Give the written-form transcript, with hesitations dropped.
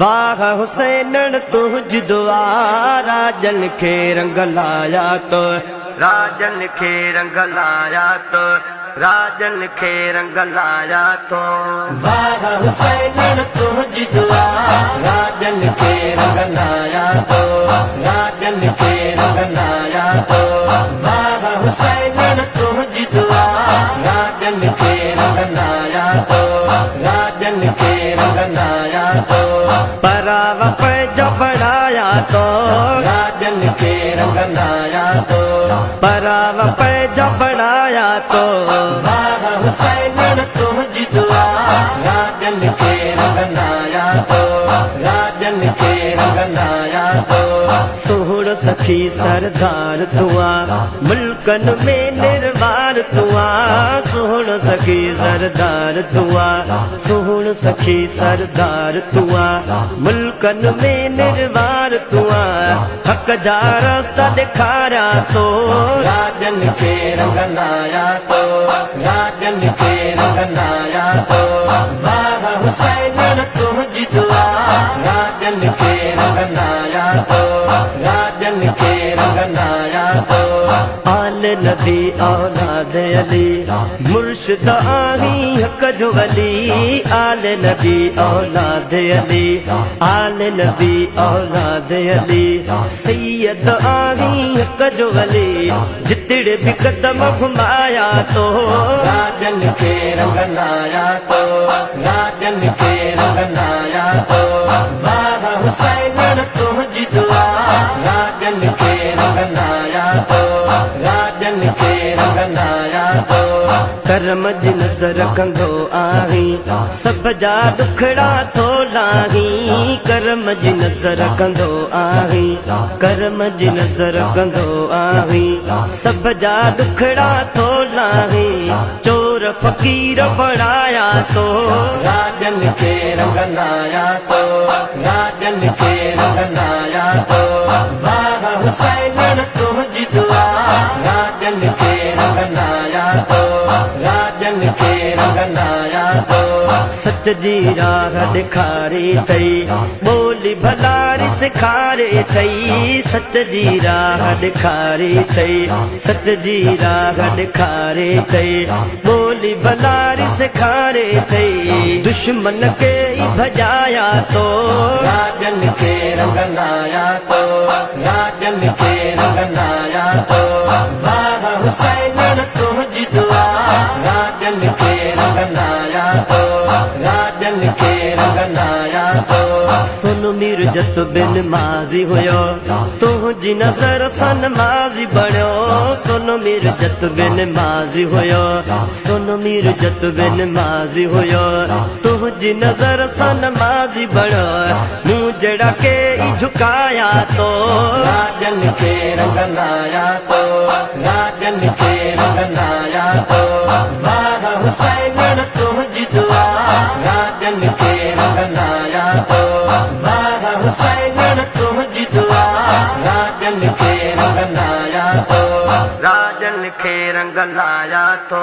वाह हुसैनन तुझ दुआ राजन के रंग लाया तो राजन के रंग लाया तो राजन के रंग लाया तो वाह हुसैनन तुझ दुआ राजन के रंग लाया तो राजन के रंग लाया तो वाह हुसैनन तुझ दुआ राजन के रंग लाया तो राजन के रंग लाया तो परावा पे जब बढ़ाया तो राजन के रंग लाया तो परावा पे जब बढ़ाया तो वाह हुसैनन तुझ दुआ राजन के रंग लाया तो राजन के रंग लाया तो सोहण सखी सरदार तुआ मुल्कन में निर्वार तुआ सोहण सखी सरदार तुआ सोहण सखी सरदार तुआ मुल्कन में निर्वार तुआ हक जा रास्ता दिखारा तो राजन के रंग लाया तो राजन के रंग लाया तो वाह हुसैनन तुझ दुआ राजन के रंग लाया तो राजन के रंग लाया तो आल नबी औलाद अली मुर्शिद आही हक जो वली आल नबी औलाद अली आल नबी औलाद अली सैयद आही हक जो वली जितने भी कदम घुमाया तो राजन के रंग लाया तो राजन के रंग लाया तो वाह हुसैनन तुझ दुआ राजन के रंग लाया तो राजन के रंग लाया तो करम जी नजर कंदो आही सब जा दुखड़ा तो लाही करम जी नजर कंदो आही करम जी नजर कंदो आही सब जा दुखड़ा तो लाही चोर फकीर बढ़ाया तो राजन के रंग लाया तो राजन के रंग लाया तो वाह हुसैनन तुझ दुआ राजन के रंग लाया तो राजन के रंग लाया तो सच जी राह दिखारी थई बोली भलारी सिखारे थई सच जी राह दिखारी थई सच जी राह दिखारे थई बोली भलारी सिखारे थई दुश्मन के भजाया तो राजन के रंग लाया तो राजन के रंग लाया तो वाह हुसैनन तुझ दुआ राजन के रंग लाया तो राजन के रंग लाया तो सुन मिर्जत बिन माजी हुयो तुझी नजर सन माजी बनो सुन मिर्जत बिन माजी हुयो सुन मिर्जत बिन माजी हुयो तुझी नजर सन माजी बनो मुँह जड़ा के झुकाया तो राजन के रंग लाया तो राजन के रंग लाया तो वाह हुसैनन तुझ दुआ राजन के रंग लाया तो वाह हुसैनन तुझ दुआ राजन के रंग लाया तो राजन के रंग लाया तो